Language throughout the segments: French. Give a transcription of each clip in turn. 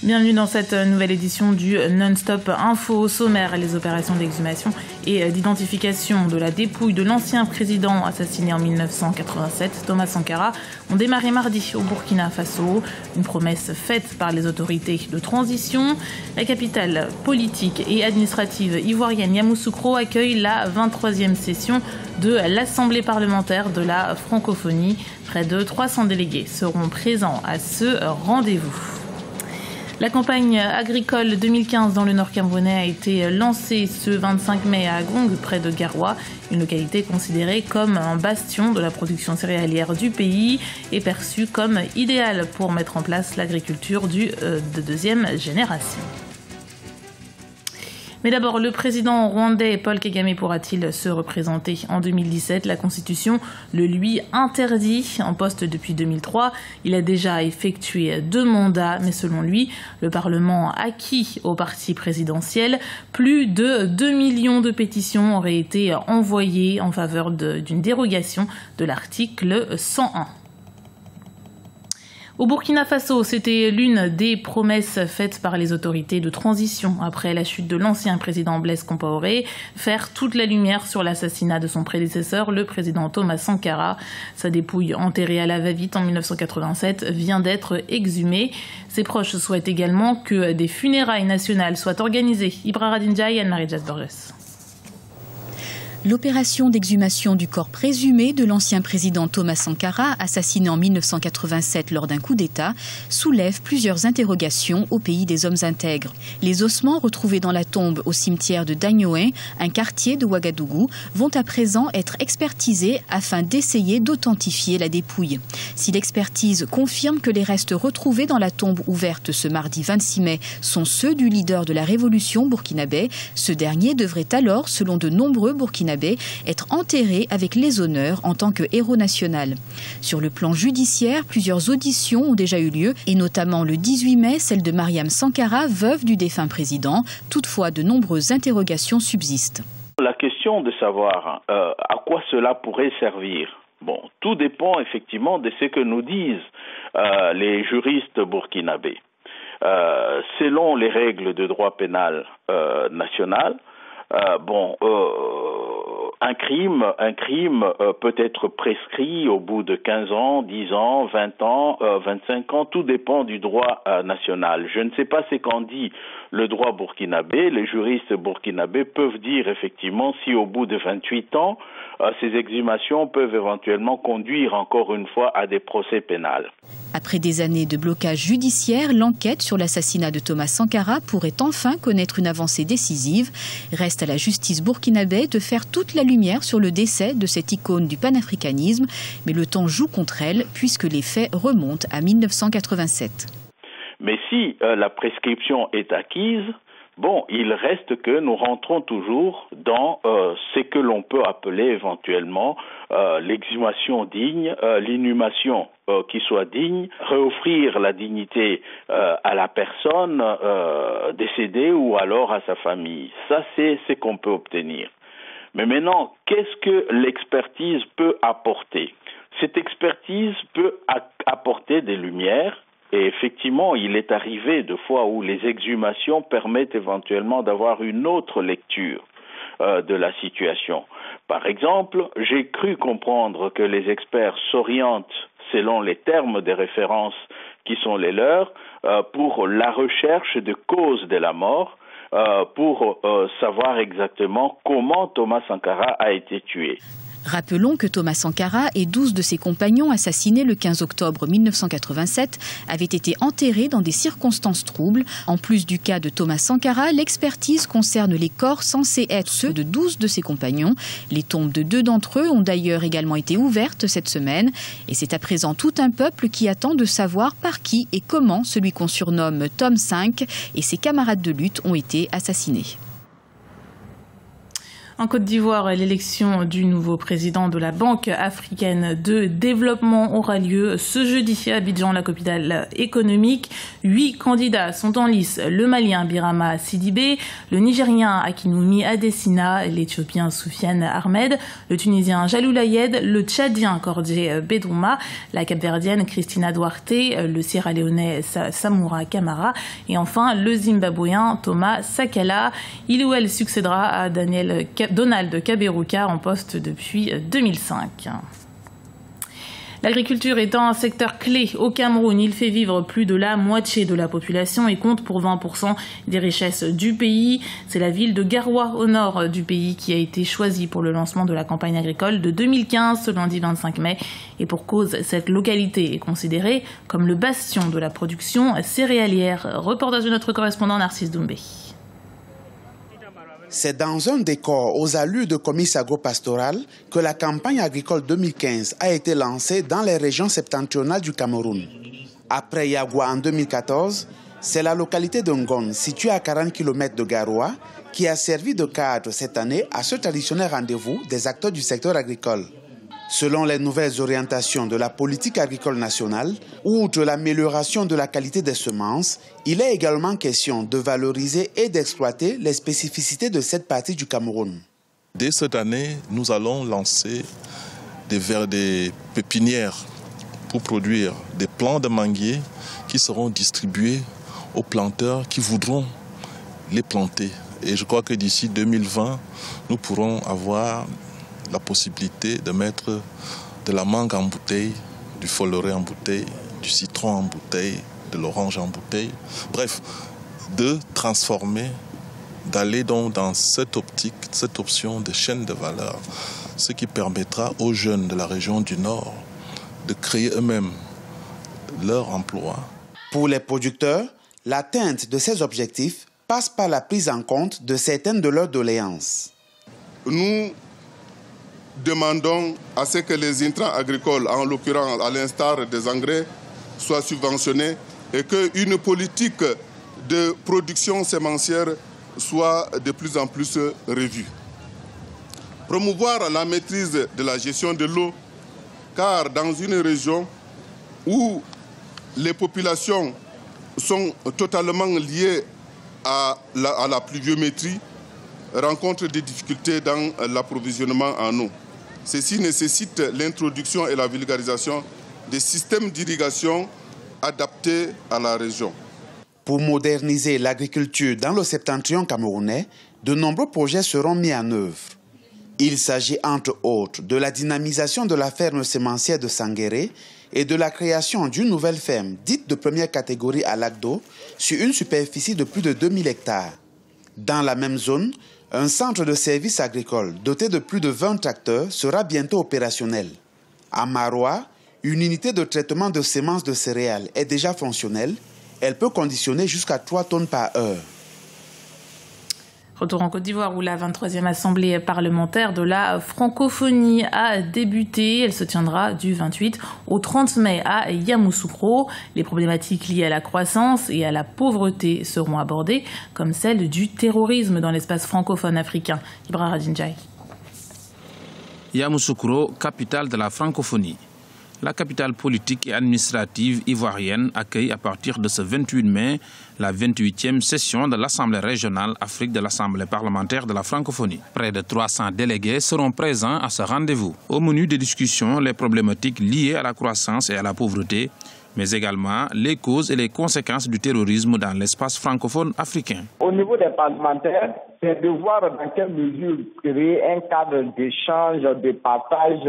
Bienvenue dans cette nouvelle édition du Non-Stop Info. Au sommaire, les opérations d'exhumation et d'identification de la dépouille de l'ancien président assassiné en 1987, Thomas Sankara, ont démarré mardi au Burkina Faso. Une promesse faite par les autorités de transition. La capitale politique et administrative ivoirienne Yamoussoukro accueille la 23e session de l'Assemblée parlementaire de la francophonie. Près de 300 délégués seront présents à ce rendez-vous. La campagne agricole 2015 dans le nord camerounais a été lancée ce 25 mai à Gong, près de Garoua, une localité considérée comme un bastion de la production céréalière du pays et perçue comme idéale pour mettre en place l'agriculture de deuxième génération. Mais d'abord, le président rwandais Paul Kagame pourra-t-il se représenter en 2017 ? La Constitution le lui interdit. En poste depuis 2003, il a déjà effectué 2 mandats, mais selon lui, le Parlement acquis au parti présidentiel. Plus de 2 millions de pétitions auraient été envoyées en faveur d'une dérogation de l'article 101. Au Burkina Faso, c'était l'une des promesses faites par les autorités de transition après la chute de l'ancien président Blaise Compaoré, faire toute la lumière sur l'assassinat de son prédécesseur, le président Thomas Sankara. Sa dépouille enterrée à la va-vite en 1987 vient d'être exhumée. Ses proches souhaitent également que des funérailles nationales soient organisées. Ibra Radinja et Anne-Marie Borges. L'opération d'exhumation du corps présumé de l'ancien président Thomas Sankara, assassiné en 1987 lors d'un coup d'État, soulève plusieurs interrogations au pays des hommes intègres. Les ossements retrouvés dans la tombe au cimetière de Dagnoin, un quartier de Ouagadougou, vont à présent être expertisés afin d'essayer d'authentifier la dépouille. Si l'expertise confirme que les restes retrouvés dans la tombe ouverte ce mardi 26 mai sont ceux du leader de la révolution burkinabé, ce dernier devrait alors, selon de nombreux burkinabés, être enterré avec les honneurs en tant que héros national. Sur le plan judiciaire, plusieurs auditions ont déjà eu lieu, et notamment le 18 mai, celle de Mariam Sankara, veuve du défunt président. Toutefois, de nombreuses interrogations subsistent. La question de savoir à quoi cela pourrait servir, tout dépend effectivement de ce que nous disent les juristes burkinabés. Selon les règles de droit pénal national, un crime peut être prescrit au bout de 15 ans, 10 ans, 20 ans, 25 ans, tout dépend du droit national. Je ne sais pas ce qu'en dit le droit burkinabé. Les juristes burkinabés peuvent dire effectivement si au bout de 28 ans, ces exhumations peuvent éventuellement conduire encore une fois à des procès pénals. Après des années de blocage judiciaire, l'enquête sur l'assassinat de Thomas Sankara pourrait enfin connaître une avancée décisive. Reste à la justice burkinabé de faire toute la lumière sur le décès de cette icône du panafricanisme, mais le temps joue contre elle puisque les faits remontent à 1987. Mais si la prescription est acquise, il reste que nous rentrons toujours dans ce que l'on peut appeler éventuellement l'exhumation digne, l'inhumation qui soit digne, réoffrir la dignité à la personne décédée ou alors à sa famille. Ça, c'est ce qu'on peut obtenir. Mais maintenant, qu'est-ce que l'expertise peut apporter ? Cette expertise peut apporter des lumières. Et effectivement, il est arrivé de fois où les exhumations permettent éventuellement d'avoir une autre lecture de la situation. Par exemple, j'ai cru comprendre que les experts s'orientent selon les termes des références qui sont les leurs pour la recherche de causes de la mort, pour savoir exactement comment Thomas Sankara a été tué. Rappelons que Thomas Sankara et 12 de ses compagnons assassinés le 15 octobre 1987 avaient été enterrés dans des circonstances troubles. En plus du cas de Thomas Sankara, l'expertise concerne les corps censés être ceux de 12 de ses compagnons. Les tombes de 2 d'entre eux ont d'ailleurs également été ouvertes cette semaine. Et c'est à présent tout un peuple qui attend de savoir par qui et comment celui qu'on surnomme Tom 5 et ses camarades de lutte ont été assassinés. En Côte d'Ivoire, l'élection du nouveau président de la Banque africaine de développement aura lieu ce jeudi à Abidjan, la capitale économique. 8 candidats sont en lice: le Malien Birama Sidibé, le Nigérien Akinwumi Adesina, l'Éthiopien Soufiane Ahmed, le Tunisien Jalou Layed, le Tchadien Kordje Bedouma, la Capverdienne Christina Duarte, le Sierra-Léonais Samoura Kamara et enfin le Zimbabwéen Thomas Sakala. Il ou elle succédera à Donald Kaberuka en poste depuis 2005. L'agriculture est un secteur clé au Cameroun. Il fait vivre plus de la moitié de la population et compte pour 20% des richesses du pays. C'est la ville de Garoua, au nord du pays, qui a été choisie pour le lancement de la campagne agricole de 2015, ce lundi 25 mai. Et pour cause, cette localité est considérée comme le bastion de la production céréalière. Reportage de notre correspondant Narcisse Doumbé. C'est dans un décor aux allures de comice agro-pastoral que la campagne agricole 2015 a été lancée dans les régions septentrionales du Cameroun. Après Yagoua en 2014, c'est la localité de Ngon, située à 40 km de Garoua, qui a servi de cadre cette année à ce traditionnel rendez-vous des acteurs du secteur agricole. Selon les nouvelles orientations de la politique agricole nationale, outre l'amélioration de la qualité des semences, il est également question de valoriser et d'exploiter les spécificités de cette partie du Cameroun. Dès cette année, nous allons lancer des pépinières pour produire des plants de manguiers qui seront distribués aux planteurs qui voudront les planter. Et je crois que d'ici 2020, nous pourrons avoir la possibilité de mettre de la mangue en bouteille, du foloré en bouteille, du citron en bouteille, de l'orange en bouteille. Bref, de transformer, d'aller donc dans cette optique, cette option de chaîne de valeur, ce qui permettra aux jeunes de la région du Nord de créer eux-mêmes leur emploi. Pour les producteurs, l'atteinte de ces objectifs passe par la prise en compte de certaines de leurs doléances. Nous demandons à ce que les intrants agricoles, en l'occurrence à l'instar des engrais, soient subventionnés et qu'une politique de production sémencière soit de plus en plus revue. Promouvoir la maîtrise de la gestion de l'eau, car dans une région où les populations sont totalement liées à la pluviométrie, rencontrent des difficultés dans l'approvisionnement en eau. Ceci nécessite l'introduction et la vulgarisation des systèmes d'irrigation adaptés à la région. Pour moderniser l'agriculture dans le septentrion camerounais, de nombreux projets seront mis en œuvre. Il s'agit entre autres de la dynamisation de la ferme sémencière de Sanguéré et de la création d'une nouvelle ferme dite de première catégorie à Lagdo sur une superficie de plus de 2000 hectares. Dans la même zone, un centre de services agricoles doté de plus de 20 tracteurs sera bientôt opérationnel. À Maroua, une unité de traitement de semences de céréales est déjà fonctionnelle. Elle peut conditionner jusqu'à 3 tonnes par heure. Retour en Côte d'Ivoire où la 23e assemblée parlementaire de la francophonie a débuté. Elle se tiendra du 28 au 30 mai à Yamoussoukro. Les problématiques liées à la croissance et à la pauvreté seront abordées, comme celle du terrorisme dans l'espace francophone africain. Ibra Radinjai. Yamoussoukro, capitale de la francophonie. La capitale politique et administrative ivoirienne accueille à partir de ce 28 mai la 28e session de l'Assemblée régionale Afrique de l'Assemblée parlementaire de la francophonie. Près de 300 délégués seront présents à ce rendez-vous. Au menu des discussions, les problématiques liées à la croissance et à la pauvreté, mais également les causes et les conséquences du terrorisme dans l'espace francophone africain. Au niveau des parlementaires, c'est de voir dans quelle mesure créer un cadre d'échange, de partage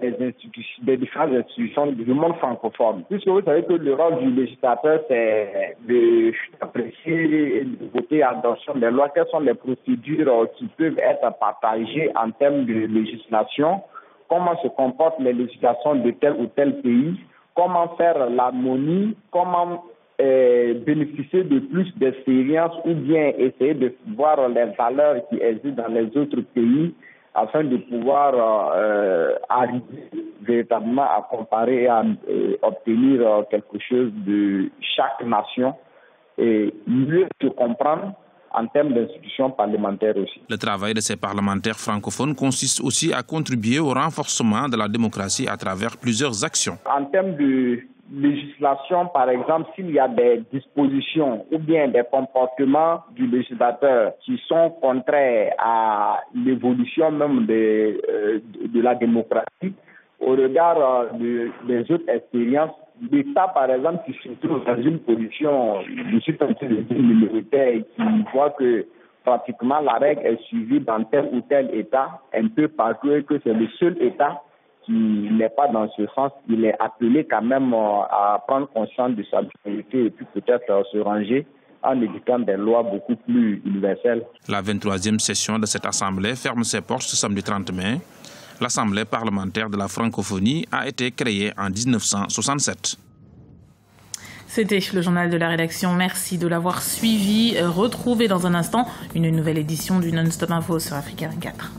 des différentes institutions du monde francophone. Puisque vous savez que le rôle du législateur, c'est d'apprécier et de voter en adoption des lois. Quelles sont les procédures qui peuvent être partagées en termes de législation? Comment se comportent les législations de tel ou tel pays? Comment faire l'harmonie? Comment bénéficier de plus d'expérience ou bien essayer de voir les valeurs qui existent dans les autres pays afin de pouvoir arriver véritablement à comparer et à obtenir quelque chose de chaque nation et mieux se comprendre en termes d'institutions parlementaires aussi. Le travail de ces parlementaires francophones consiste aussi à contribuer au renforcement de la démocratie à travers plusieurs actions. En termes de législation, par exemple, s'il y a des dispositions ou bien des comportements du législateur qui sont contraires à l'évolution même de la démocratie, au regard des autres expériences, l'État, par exemple, qui se trouve dans une position de minoritaire et qui voit que pratiquement la règle est suivie dans tel ou tel État, un peu partout, et que c'est le seul État qui n'est pas dans ce sens, il est appelé quand même à prendre conscience de sa minorité et puis peut-être se ranger en édictant des lois beaucoup plus universelles. La 23e session de cette Assemblée ferme ses portes ce samedi 30 mai. L'Assemblée parlementaire de la francophonie a été créée en 1967. C'était le journal de la rédaction. Merci de l'avoir suivi. Retrouvez dans un instant une nouvelle édition du Non-Stop Info sur Africa 24.